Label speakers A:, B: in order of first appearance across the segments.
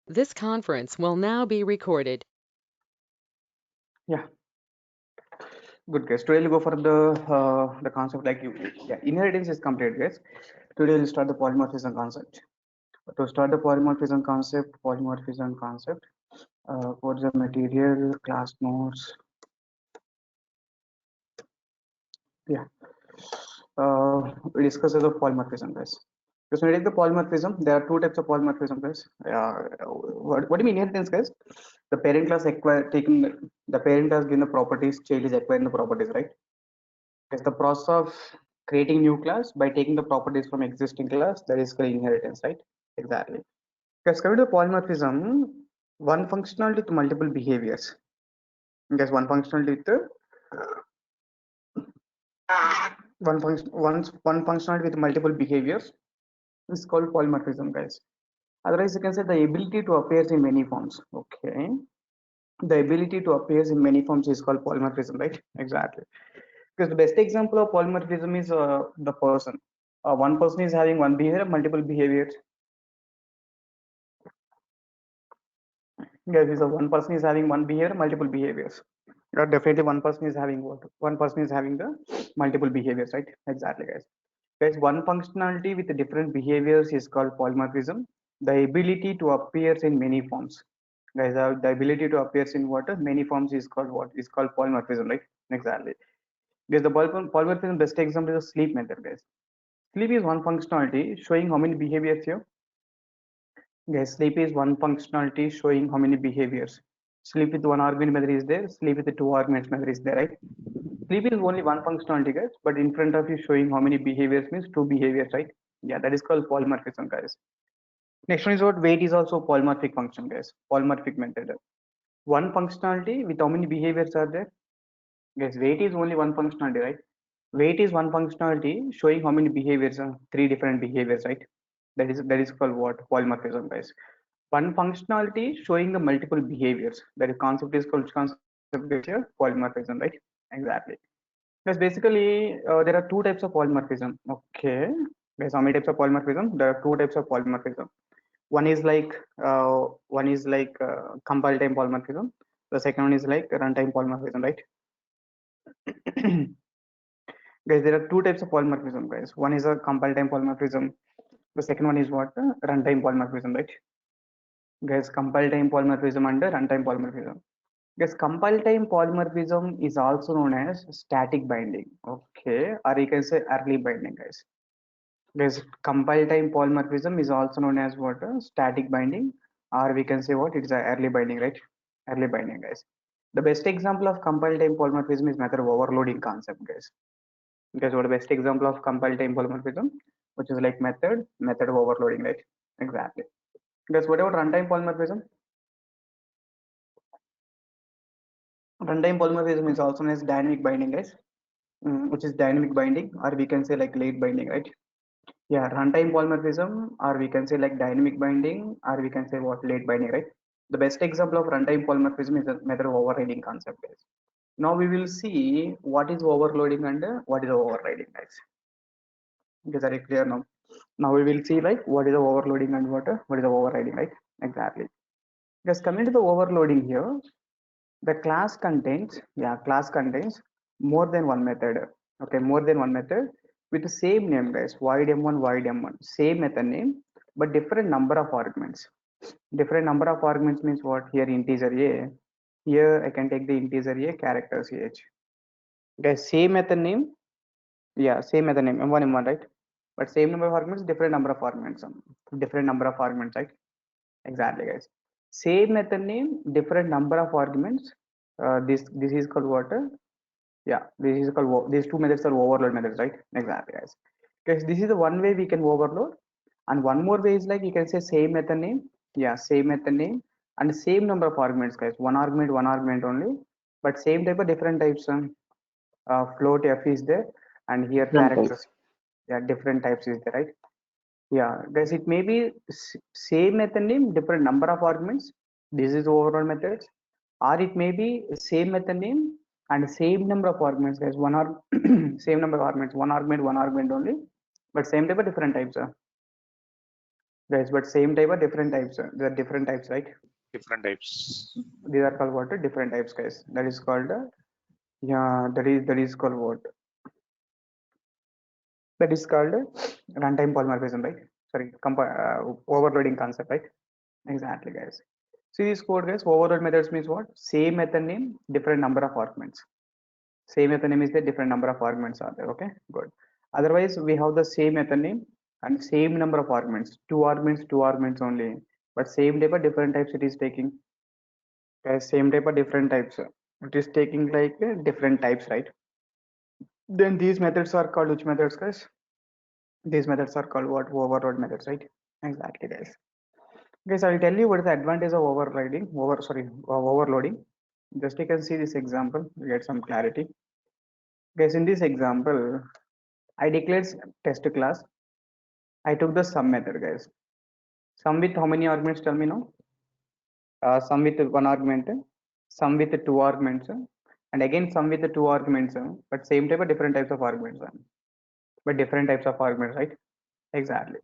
A: This conference will now be recorded.
B: Yeah, good guys. Today we'll go for the concept like inheritance is complete, guys. Today we'll start the polymorphism concept. To start the polymorphism concept, what's the material, class notes. Yeah, we discuss the polymorphism, guys. Because when we take the polymorphism, there are two types of polymorphism, guys. What do you mean inheritance, guys? The parent class taking the parent class given the properties, child is acquiring the properties, right? It's the process of creating new class by taking the properties from existing class, that is called inheritance, right? Exactly. Because coming to polymorphism, one functionality with multiple behaviors. Because one functionality with one functionality with multiple behaviors is called polymorphism, guys. Otherwise, you can say the ability to appear in many forms. Okay, the ability to appear in many forms is called polymorphism, right? Exactly. Because the best example of polymorphism is the person. One person is having one behavior, multiple behaviors. Yes, is one person is having one behavior, multiple behaviors. Definitely one person is having what? One person is having the multiple behaviors, right? Exactly, guys. Guys, one functionality with the different behaviors is called polymorphism. The ability to appear in many forms. Guys, the ability to appear in what? Many forms is called what? Is called polymorphism, right? Exactly. Because the polymorphism best example is the sleep method, guys. Sleep is one functionality showing how many behaviors here. Yes, sleep is one functionality showing how many behaviors. Sleep with one argument method is there, sleep with the two arguments method is there, right? Sleep is only one functionality, guys, but in front of you showing how many behaviors means two behaviors, right? Yeah, that is called polymorphism, guys. Next one is what weight is also polymorphic function, guys. Polymorphic method. One functionality with how many behaviors are there? Yes, weight is only one functionality, right? Weight is one functionality showing how many behaviors are three different behaviors, right? That is called what? Polymorphism, guys. One functionality showing the multiple behaviors. That concept is called concept is here polymorphism, right? Exactly. Because basically there are two types of polymorphism. Okay. There's how many types of polymorphism? There are two types of polymorphism. One is like compile time polymorphism. The second one is like runtime polymorphism, right? Guys, there are two types of polymorphism, guys. One is a compile time polymorphism. The second one is what? Runtime polymorphism, right? Guys, compile time polymorphism and runtime polymorphism. Guys, compile time polymorphism is also known as static binding. Okay, or you can say early binding, guys. Guys, compile time polymorphism is also known as what? Static binding, or we can say what? It's a early binding, right? Early binding, guys. The best example of compile time polymorphism is method of overloading concept, guys. Guys, what the best example of compile time polymorphism, which is like method of overloading, right? Exactly. Guys, what about runtime polymorphism? Runtime polymorphism is also known as dynamic binding, guys. Which is dynamic binding, or we can say like late binding, right? Yeah, runtime polymorphism, or we can say like dynamic binding, or we can say what late binding, right? The best example of runtime polymorphism is the method of overriding concept, guys. Now we will see what is overloading and what is overriding, guys. Is that clear now? Now we will see like what is the overloading and what is the overriding, right? Exactly. Just coming to the overloading here, the class contains more than one method. Okay, more than one method with the same name, guys. Void m1, void m1, same method name, but different number of arguments. Different number of arguments means what? Here integer a. Here I can take the integer a, character ch. Guys, same method name. Yeah, same method name m1 m1, right? But same number of arguments, different number of arguments. Different number of arguments, right? Exactly, guys. Same method name, different number of arguments. This is called what? Yeah, this is called these two methods are overload methods, right? Exactly, guys. Because this is the one way we can overload, and one more way is like you can say same method name. Yeah, same method name and same number of arguments, guys. One argument only, but same type of different types. Float f is there, and here
C: Different type.
B: characters. Yeah, different types is there, right? Yeah, guys, it may be same method name, different number of arguments. This is overall methods, or it may be same method name and same number of arguments, guys. Same number of arguments, one argument only, but same type of different types. guys, but same type or different types? There are different types, right?
C: Different types.
B: These are called what? Different types, guys. That is called yeah. That is called what? That is called runtime polymorphism, right? Sorry, overloading concept, right? Exactly, guys. See this code, guys. Overload methods means what? Same method name, different number of arguments. Same method name is the different number of arguments are there. Okay, good. Otherwise, we have the same method name and same number of arguments. Two arguments only. But same type of different types it is taking. Guys, same type of different types. It is taking like different types, right? Then these methods are called which methods, guys? These methods are called what? Overload methods, right? Exactly, guys. Guys, I'll tell you what is the advantage of overloading. Just you can see this example, you get some clarity. Guys, in this example, I declared test class. I took the sum method, guys. Sum with how many arguments? Tell me now. Sum with one argument, sum with two arguments, and again sum with the two arguments, but same type of different types of arguments, but different types of arguments, right? Exactly.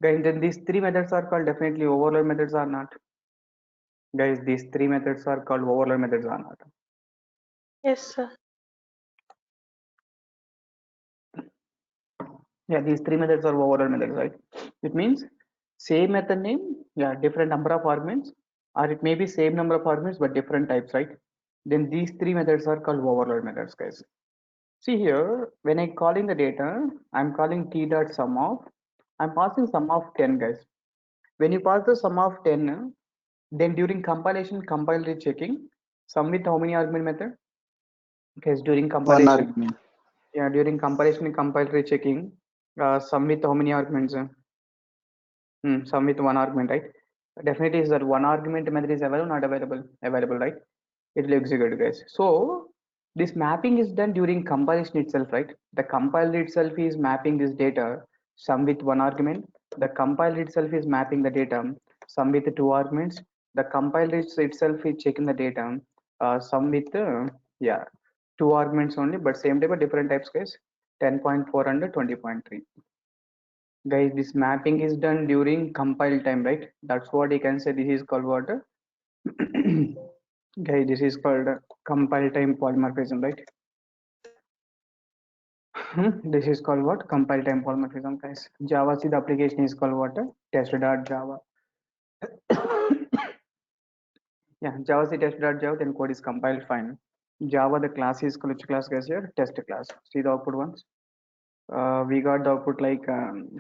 B: Guys, then these three methods are called definitely overload methods or not? Guys, these three methods are called overload methods or not?
D: Yes, sir.
B: Yeah, these three methods are overload methods, right? It means same method name, yeah, different number of arguments, or it may be same number of arguments but different types, right? Then these three methods are called overload methods, guys. See here, when I calling the data, I'm calling t dot sum of, I'm passing sum of 10, guys. When you pass the sum of 10, then during compilation, compile rechecking, sum with how many argument method? Guys, during
E: One
B: compilation,
E: argument.
B: yeah, during compilation and compile rechecking, sum with how many arguments? Sum with one argument, right? Definitely is that one argument method is available, not available? Available, right? It will execute, guys. So this mapping is done during compilation itself, right? The compiler itself is mapping this data, sum with one argument. The compiler itself is mapping the data, sum with two arguments. The compiler itself is checking the data, sum with yeah, two arguments only, but same type of different types, guys. 10.4 and 20.3. Guys, this mapping is done during compile time, right? That's what you can say. This is called what? Guys, this is called compile time polymorphism, right? This is called what? Compile time polymorphism, guys. Java C, the application is called what? Test.java. Yeah, Java C test.java, then code is compiled fine. Java, the class is called which class, guys? Here, test class. See the output ones. We got the output like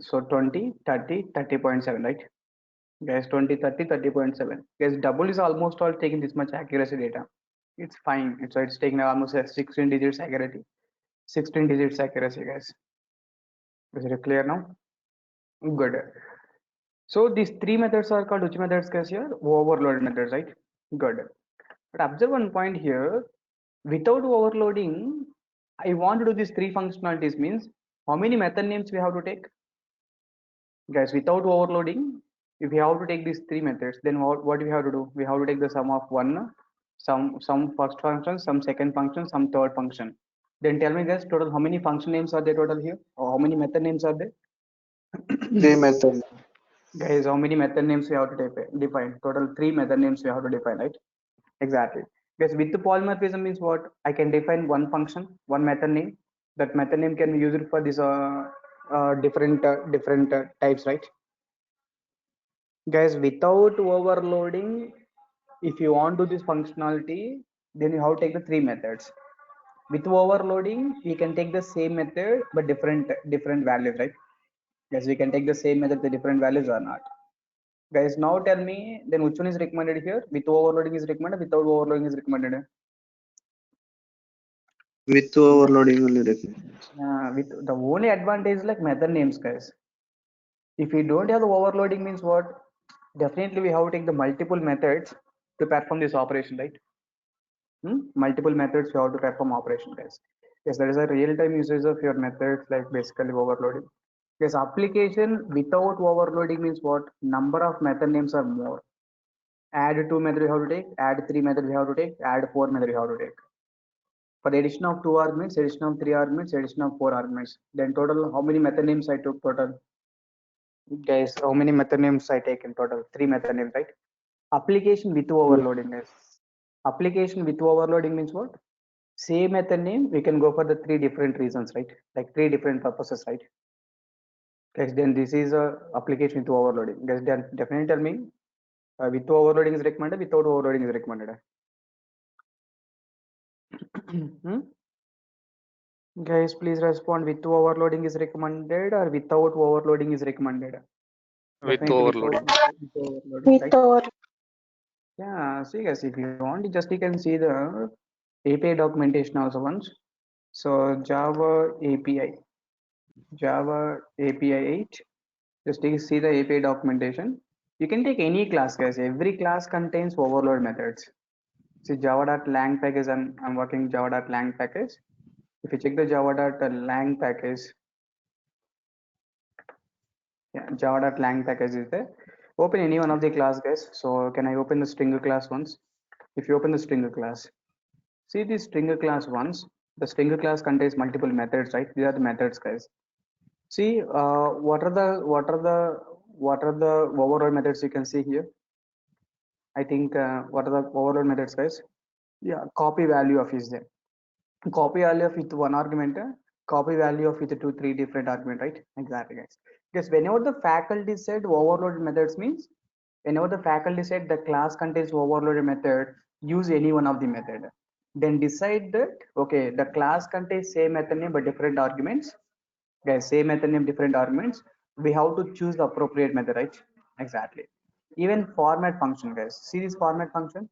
B: so 20, 30, 30.7, right? Guys, 20, 30, 30.7. Guys, double is almost all taking this much accuracy data. It's fine. It's taking almost a 16 digits accuracy. 16 digits accuracy, guys. Is it clear now? Good. So these three methods are called which methods, guys? Here, overload methods, right? Good. But observe one point here. Without overloading, I want to do these three functionalities means how many method names we have to take? Guys, without overloading, if we have to take these three methods, then what do we have to do? We have to take the sum of one, some first function, some second function, some third function. Then tell me, guys, total how many function names are there total here, or how many method names are there?
E: Three method.
B: Guys, how many method names we have to define? Total three method names we have to define, right? Exactly. Guys, with the polymorphism means what? I can define one function, one method name. That method name can be used for this different types, right? Guys, without overloading, if you want to do this functionality, then you have to take the three methods. With overloading, we can take the same method but different values, right? Yes, we can take the same method, the different values or not. Guys, now tell me, then which one is recommended here? With overloading is recommended, without overloading is recommended.
E: With overloading only recommended.
B: With the only advantage is like method names, guys. If we don't have the overloading means what? Definitely we have to take the multiple methods to perform this operation, right? Multiple methods you have to perform operation, guys. Yes, there is a real-time usage of your methods, like basically overloading. Yes, application without overloading means what? Number of method names are more. Add two method we have to take, add three method we have to take, add four method we have to take. For the addition of two arguments, addition of three arguments, addition of four arguments. Then total, how many method names I took total? Guys, how many method names I take in total? 3 method names, right? Application with overloading, guys. Application with overloading means what? Same method name, we can go for the 3 different reasons, right? Like 3 different purposes, right? Guys, then this is a application with overloading. Guys, then definitely tell me with overloading is recommended, without overloading is recommended. Hmm? Guys, please respond. With overloading is recommended or without overloading is recommended?
C: With
B: Definitely
C: overloading.
B: with overloading,
D: With
B: right?
D: over.
B: Yeah, see guys, if you want, you can see the API documentation also once. So Java API, Java API 8. Just see the API documentation. You can take any class, guys. Every class contains overload methods. See java.lang package, I'm working java.lang package. If you check the java.lang package, yeah, java.lang package is there. Open any one of the class, guys. So can I open the stringer class once? If you open the stringer class, see the stringer class once. The stringer class contains multiple methods, right? These are the methods, guys. See, what are the overload methods you can see here? I think what are the overload methods, guys? Yeah, copy value of is there. Copy value of with one argument, copy value of with 2, 3 different argument, right? Exactly, guys. Because whenever the faculty said overloaded methods means, whenever the faculty said the class contains overloaded method, use any one of the method. Then decide that okay, the class contains same method name but different arguments. Guys, same method name, different arguments. We have to choose the appropriate method, right? Exactly. Even format function, guys. See this format function?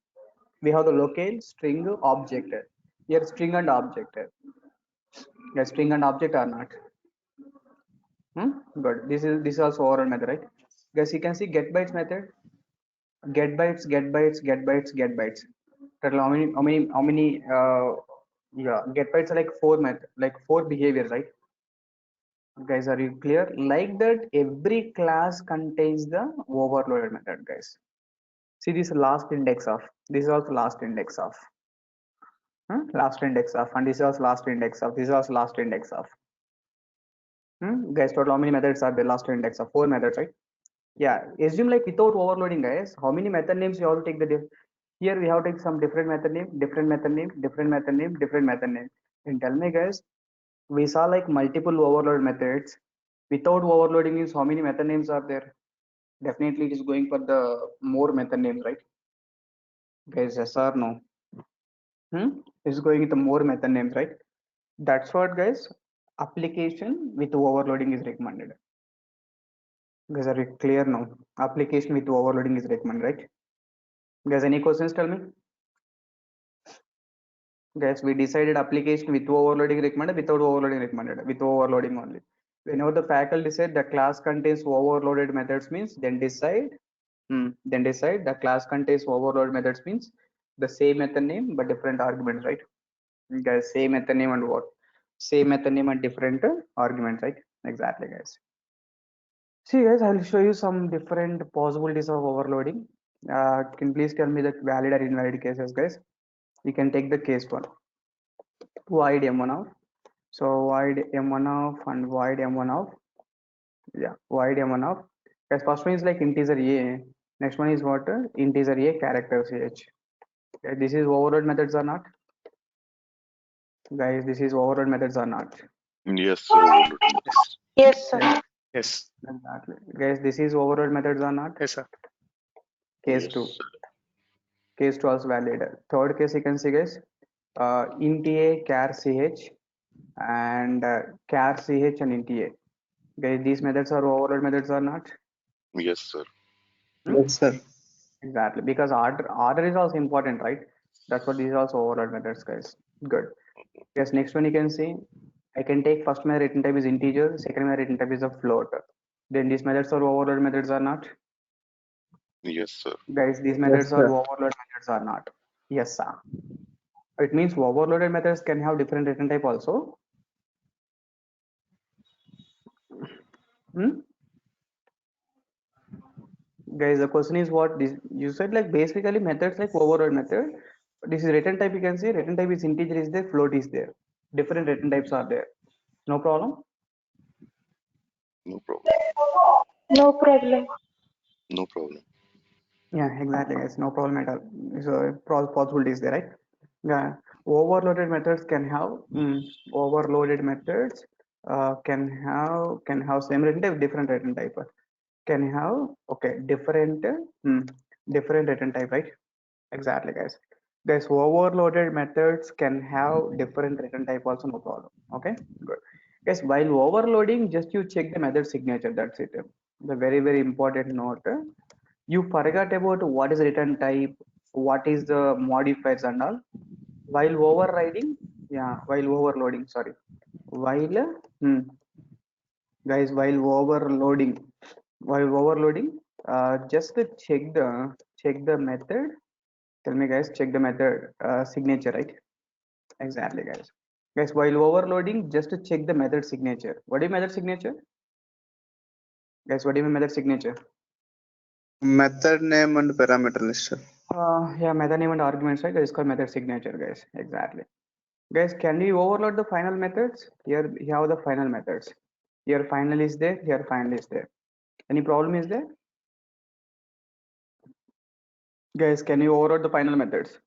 B: We have the locale, string, object. Here string and object. Yeah, string and object are not. Good. This is also overall method, right? Guys, you can see get bytes method. Get bytes, get bytes, get bytes, get bytes. Total how many yeah, get bytes are like 4 method, like 4 behaviors, right? Guys, are you clear? Like that, every class contains the overloaded method, guys. See this last index of, this is also last index of. Last index of, and this is also last index of, this is also last index of. Guys, total how many methods are the last index of? 4 methods, right? Yeah, assume like without overloading, guys, how many method names you have to take the here we have to take some different method name, different method name, different method name, different method name. And tell me, guys, we saw like multiple overload methods. Without overloading is how many method names are there? Definitely it is going for the more method names, right? Guys, yes or no? It's going with the more method names, right? That's what, guys, application with overloading is recommended. Guys, are you clear now? Application with overloading is recommended, right? Guys, any questions? Tell me. Guys, we decided application with overloading recommended, without overloading recommended, with overloading only. Whenever the faculty said the class contains overloaded methods means, then decide the class contains overloaded methods means the same method name but different arguments, right? Guys, same method name and what? Same method name and different arguments, right? Exactly, guys. See, guys, I'll show you some different possibilities of overloading. Can you please tell me the valid or invalid cases, guys? You can take the case one. Void m1 of. So void m1 of and void m1 of. Yeah, void m1 of. Guys, first one is like integer a. Next one is what? Integer a character ch. Okay, this is overload methods or not? Guys, this is overload methods or not?
C: Yes, sir. Overloading. Yes.
D: Yes, sir.
C: Yes.
B: Exactly. Guys, this is overload methods or not?
C: Yes, sir.
B: Case
C: Yes.
B: 2. Case 2 also valid. Third case you can see, guys, int a char ch and char ch and int a. Guys, these methods are overload methods or not?
C: Yes, sir.
E: Yes, sir.
B: Exactly, because order is also important, right? That's what these are also overload methods, guys. Good. Yes, next one you can see, I can take first method return type is integer, second method return type is a float. Then these methods are overload methods or not?
C: Yes, sir.
B: Guys, these
E: Yes,
B: methods are
E: sir.
B: overload methods or not? Yes, sir. It means overloaded methods can have different return type also. Guys, the question is what this, you said like basically methods like overload method. This is return type, you can see return type is integer is there, float is there. Different return types are there. No problem.
C: No problem.
D: No problem.
C: No problem.
B: Yeah, exactly, guys. No problem at all. So possibilities there, right? Yeah. Overloaded methods can have overloaded methods can have same return type, different return type. Can have okay different return type, right? Exactly, guys. Guys, overloaded methods can have different return type also, no problem. Okay, good. Guys, while overloading, just you check the method signature. That's it. The very important note. You forgot about what is return type, what is the modifiers and all. While overriding, yeah, while overloading, sorry. While, guys, while overloading, just check the method. Tell me, guys, check the method signature, right? Exactly, guys. Guys, while overloading, just to check the method signature. What do you method signature? Guys, what do you mean method signature?
E: Method name and parameter list, sir.
B: Yeah, method name and arguments, right? That is called method signature, guys. Exactly. Guys, can we overload the final methods? Here we have the final methods. Here final is there, here final is there. Any problem is there? Guys, can you overload the final methods?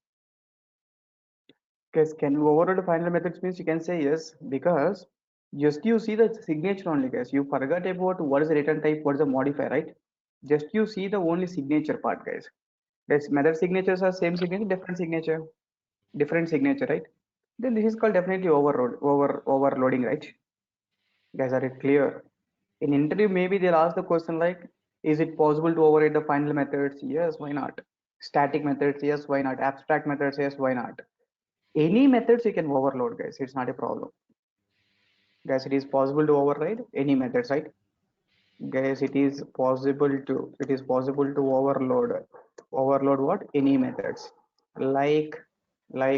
B: Guys, can you overload the final methods means you can say yes, because just you see the signature only, guys. You forgot about what is the return type, what is the modifier, right? Just you see the only signature part, guys. Guys, method signatures are same signature, different signature, right? Then this is called definitely overloading, right? Guys, are it clear? In interview, maybe they'll ask the question like, is it possible to override the final methods? Yes, why not? Static methods, yes, why not? Abstract methods, yes, why not? Any methods you can overload, guys. It's not a problem. Guys, it is possible to override any methods, right? Guys, it is possible to overload what? Any methods. Like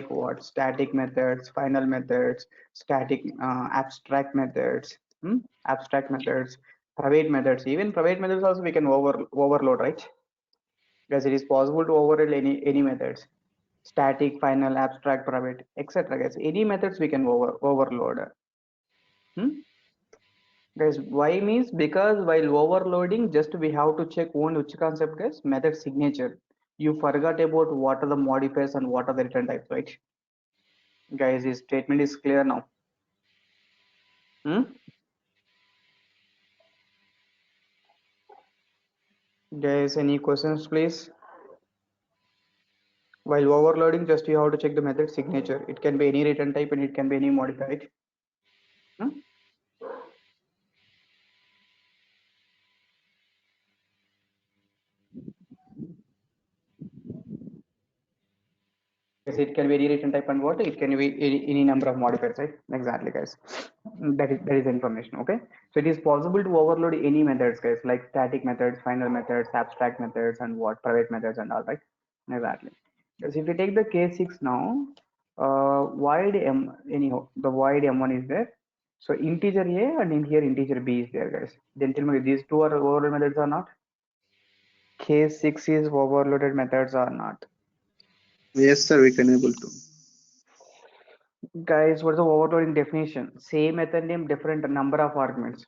B: what? Static methods, final methods, static abstract methods, abstract methods, private methods. Even private methods also we can overload, right? Guys, it is possible to override any methods. Static, final, abstract, private, etc. Guys, any methods we can overload. Hmm? Guys, why means because while overloading, just we have to check one which concept, guys, method signature. You forgot about what are the modifiers and what are the return types, right? Guys, this statement is clear now. Guys, any questions, please? While overloading, just you have to check the method signature. It can be any return type and it can be any modifier, right? Yes, it can be any return type and what? It can be any number of modifiers, right? Exactly, guys. That is information. Okay. So it is possible to overload any methods, guys, like static methods, final methods, abstract methods, and what private methods and all, right? Exactly. Because if you take the case 6 now, void m anyhow, the void m1 is there. So integer a and in here integer b is there, guys. Then tell me these two are overloaded methods or not? Case 6 is overloaded methods or not?
E: Yes, sir, we can able to.
B: Guys, what is the overloading definition? Same method name, different number of arguments.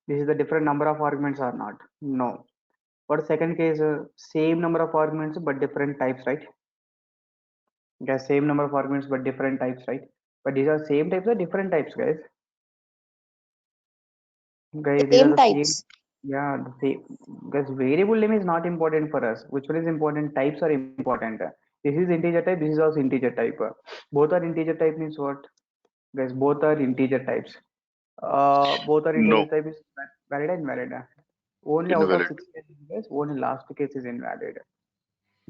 B: This is the different number of arguments or not? No. What second case? Same number of arguments but different types, right? Guys, same number of arguments but different types, right? But these are same types or different types, guys. Guys, these are
F: Same
B: the same.
F: types.
B: Yeah, the same. Guys, variable name is not important for us. Which one is important? Types are important. This is integer type. This is also integer type. Both are integer type means what? Guys, both are integer types. Both are integer
C: No.
B: type is valid and invalid. Only out of
C: Invalid.
B: 6 cases, guys, only last case is invalid.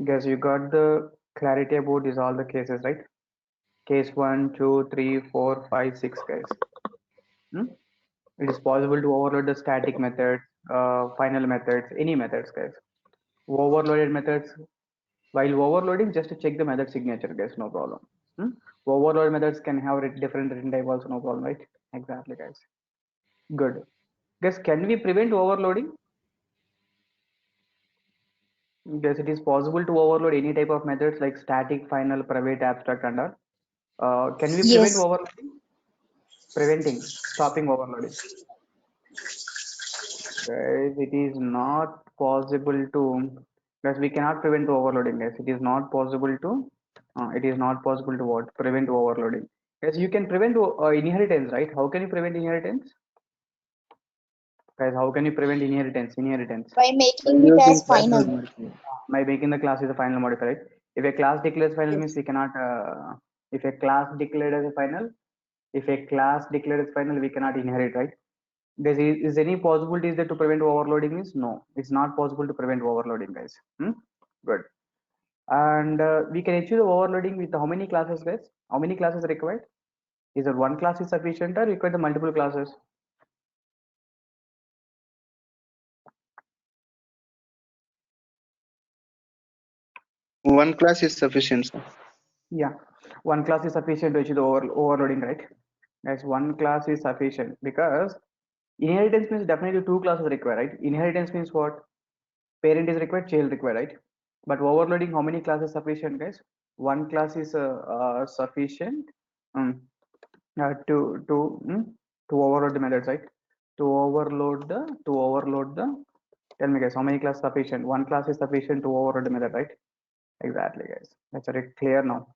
B: Guys, you got the clarity about these all the cases, right? Case 1, 2, 3, 4, 5, 6, guys. It is possible to overload the static methods, final methods, any methods, guys. Overloaded methods, while overloading, just to check the method signature, guys, no problem. Overloaded methods can have different written type also, no problem, right? Exactly, guys. Good. Guys, can we prevent overloading? Yes, it is possible to overload any type of methods like static, final, private, abstract, and all. Can we prevent
F: Yes.
B: overloading? Stopping overloading. Guys, it is not possible to, guys, we cannot prevent overloading, guys. It is not possible to, what? Prevent overloading. Guys, you can prevent inheritance, right? How can you prevent inheritance? Guys, how can you prevent inheritance?
F: By making it
E: Using
F: as final.
B: By making the class is a final modifier, right? If a class declares final means we cannot, if a class declared as a final, we cannot inherit, right? Is any possibilities there to prevent overloading means? No, it's not possible to prevent overloading, guys. Good. And we can achieve the overloading with how many classes, guys? How many classes are required? Is there one class is sufficient or require the multiple classes?
E: One class is sufficient, sir.
B: Yeah, one class is sufficient to achieve the overloading, right? Guys, one class is sufficient because inheritance means definitely two classes required, right? Inheritance means what? Parent is required, child required, right? But overloading, how many classes sufficient, guys? One class is sufficient to overload the methods, right? To overload the. Tell me, guys, how many class sufficient? One class is sufficient to overload the method, right? Exactly, guys. That's very clear now.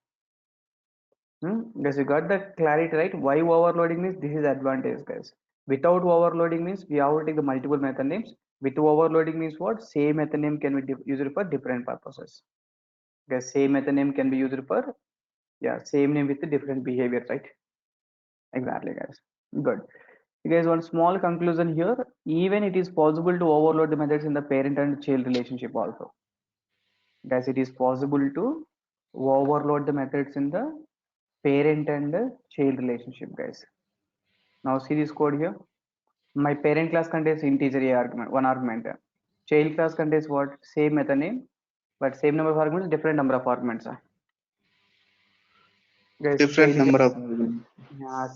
B: Guys, you got the clarity, right? Why overloading means this is advantage, guys. Without overloading means we have to take the multiple method names. With overloading means what? Same method name can be used for different purposes. Guys, same method name can be used for, yeah, same name with the different behavior, right? Exactly, guys. Good. Guys, one small conclusion here. Even it is possible to overload the methods in the parent and child relationship also. Guys, it is possible to overload the methods in the parent and the child relationship, guys. Now see this code here. My parent class contains integer a argument, one argument. Child class contains what? Same method name, but same number of arguments, different number of arguments. Guys,
E: Different number of arguments.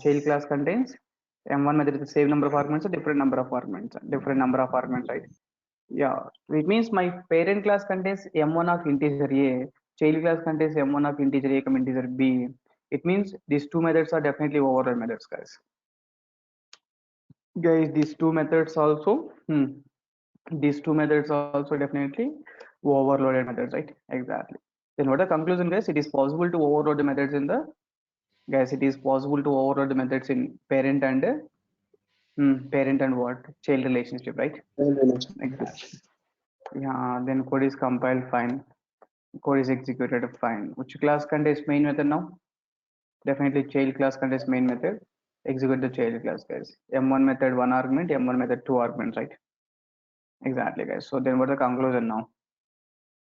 B: child class contains m1 method is the same number of arguments, a different number of arguments, right? Yeah, it means my parent class contains m1 of integer a, child class contains m1 of integer a, integer b. It means these two methods are definitely overload methods, guys. Guys, these two methods also definitely overloaded methods, right? Exactly. Then what the conclusion, guys? It is possible to overload the methods in the, guys, it is possible to overload the methods in parent and what? Child relationship, right? Exactly. Yeah, then code is compiled, fine. Code is executed, fine. Which class contains main method now? Definitely child class contains main method. Execute the child class, guys. M1 method, one argument, M1 method, two arguments, right? Exactly, guys. So then what the conclusion now?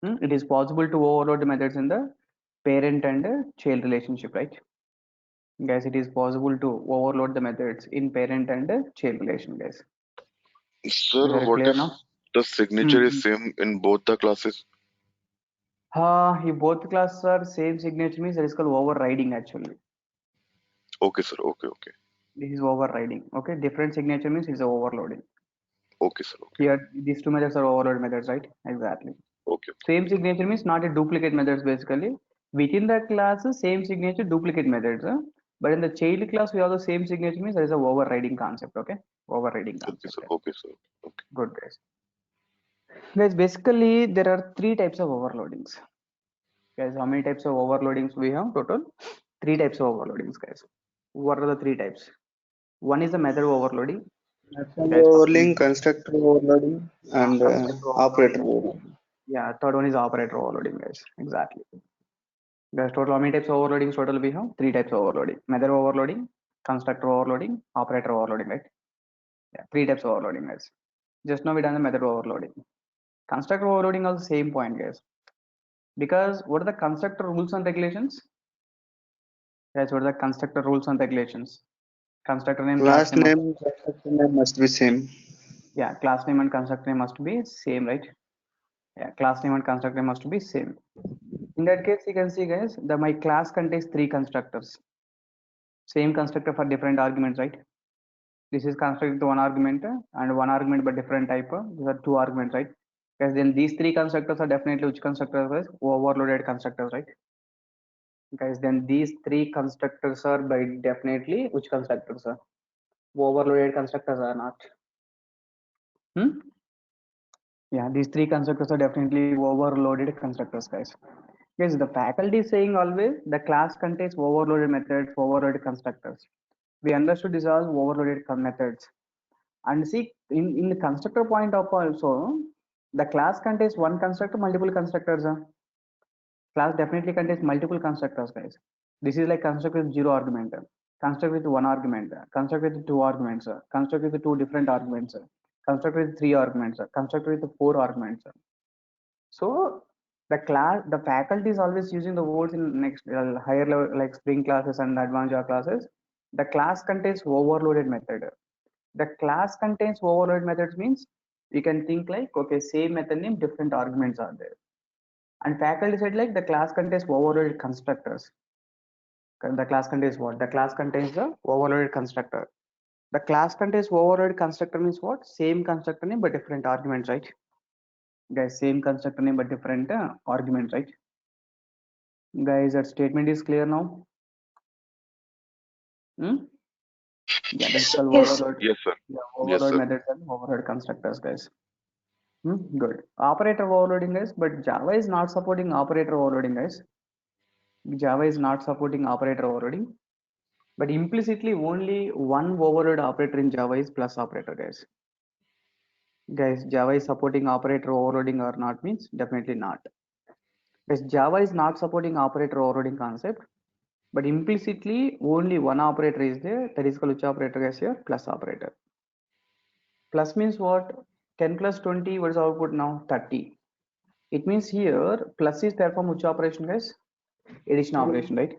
B: It is possible to overload the methods in the parent and child relationship, right? Guys, it is possible to overload the methods in parent and child relation, guys.
C: Sir,
B: Is that
C: what
B: clear
C: if
B: now?
C: the signature is same in both the classes?
B: If both classes are same signature means that is called overriding actually.
C: Okay, sir. Okay.
B: This is overriding. Okay, different signature means it's overloading.
C: Okay, sir. Okay.
B: Here, these two methods are overload methods, right? Exactly.
C: Okay.
B: Same signature means not a duplicate methods basically. Within the class, same signature duplicate methods. But in the child class, we have the same signature means there is a overriding concept. Okay, overriding
C: Okay,
B: concept.
C: sir. Okay, sir. Okay.
B: Good, guys. Guys, basically there are three types of overloadings. Guys, how many types of overloadings we have total? Three types of overloadings, guys. What are the three types? One is the method overloading.
E: Method
B: Guys,
E: overloading, constructor overloading, and
B: constructor
E: operator
B: overloading.
E: overloading.
B: Yeah, third one is operator overloading, guys. Exactly. Guys, total how many types of overloadings total we have? Three types of overloading. Method overloading, constructor overloading, operator overloading, right? Yeah, three types of overloading, guys. Just now we done the method overloading. Constructor overloading also same point, guys. Because what are the constructor rules and regulations? Guys, what are the constructor rules and regulations? Constructor name,
E: Class name, constructor name must be same.
B: Yeah, class name and constructor name must be same, right? Yeah, class name and constructor name must be same. In that case, you can see, guys, that my class contains three constructors. Same constructor for different arguments, right? This is constructed to one argument and one argument but different type. These are two arguments, right? Because then these three constructors are definitely which constructors? Overloaded constructors, right? Guys, then these three constructors are by definitely which constructors are? Overloaded constructors are not. Yeah, these three constructors are definitely overloaded constructors, guys. Yes, the faculty is saying always the class contains overloaded methods, overloaded constructors. We understood these are overloaded methods. And see, in the constructor point of also, the class contains one constructor, multiple constructors. Class definitely contains multiple constructors, guys. This is like construct with zero argument, construct with one argument, construct with two arguments, construct with two different arguments, construct with three arguments, construct with four arguments. So the faculty is always using the words in next higher level like spring classes and advanced Java classes. The class contains overloaded method. The class contains overloaded methods means we can think like, okay, same method name, different arguments are there. And faculty said like the class contains overloaded constructors. The class contains what? The class contains the overloaded constructor. The class contains overloaded constructor means what? Same constructor name but different arguments, right? Guys, same constructor name but different arguments, right? Guys, that statement is clear now. Yeah, that's called
D: Yes.
B: overload.
C: Yes, sir.
B: Yeah,
C: Yes,
B: overload
C: sir.
B: methods and overload constructors, guys. Good. Operator overloading, guys, but Java is not supporting operator overloading, guys. Java is not supporting operator overloading, but implicitly only one overload operator in Java is plus operator, guys. Guys, Java is supporting operator overloading or not means definitely not. Guys, Java is not supporting operator overloading concept, but implicitly only one operator is there, that is called which operator, guys, here? Plus operator. Plus means what? 10 plus 20, what is output now? 30. It means here plus is perform which operation, guys? Addition operation, right?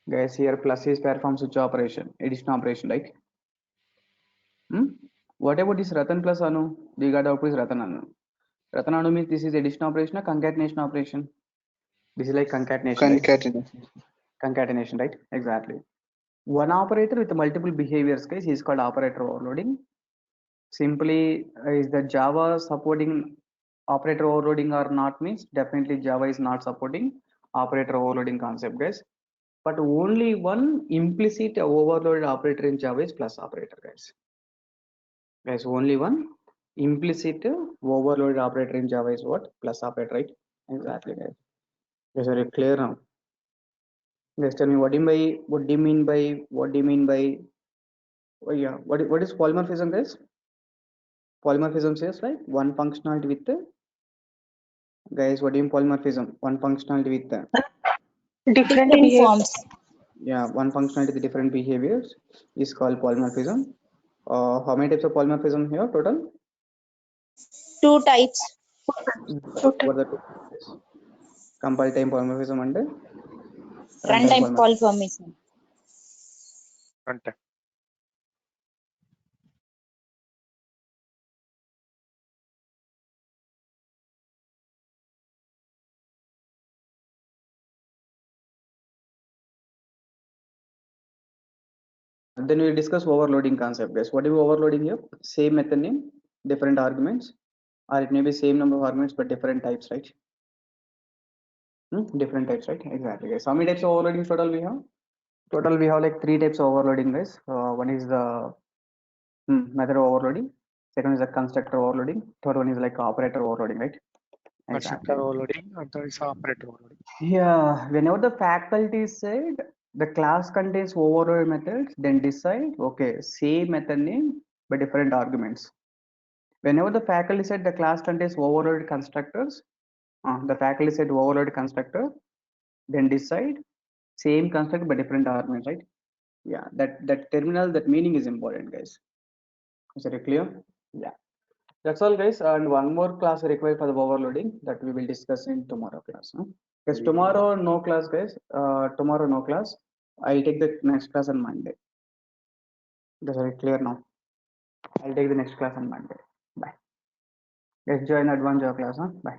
B: Guys, here plus is performs which operation? Addition operation, right? What about this Ratan plus Anu? The got output is Ratan Anu. Ratan Anu means this is addition operation or concatenation operation? This is like concatenation, right?
E: Concatenation.
B: Concatenation, right? Exactly. One operator with multiple behaviors, guys, is called operator overloading. Simply is the Java supporting operator overloading or not means definitely Java is not supporting operator overloading concept, guys. But only one implicit overloaded operator in Java is plus operator, guys. Guys, only one implicit overloaded operator in Java is what? Plus operator, right? Exactly, guys. Guys, are you clear now? Guys, tell me what do you mean by oh yeah, what is polymorphism, guys? Polymorphism says like one functionality with guys, what do you mean polymorphism? One functionality with
D: Different
F: Different
D: behavior.
F: forms.
B: yeah, one functionality with different behaviors is called polymorphism. How many types of polymorphism here total?
F: Two types.
B: What are the two types? Compile time polymorphism and
F: Runtime polymorphism.
G: Runtime.
B: Then we'll discuss overloading concept, guys. What are we overloading here? Same method name, different arguments, or it may be same number of arguments but different types, right? Different types, right? Exactly, guys. How many types of overloading total we have? Total we have like three types of overloading, guys. One is the method overloading. Second is the constructor overloading. Third one is like operator overloading, right?
G: Constructor overloading, other is operator overloading.
B: Yeah, whenever the faculty said the class contains overloaded methods, then decide, okay, same method name but different arguments. Whenever the faculty said the class contains overloaded constructors, the faculty said overloaded constructor, then decide same constructor but different arguments, right? Yeah, that terminal, that meaning is important, guys. Is it clear? Yeah. That's all, guys. And one more class required for the overloading that we will discuss in tomorrow class. Because tomorrow no class, guys. Tomorrow no class. I'll take the next class on Monday. That's very clear now. I'll take the next class on Monday. Bye. Guys, join advanced Java class. Bye.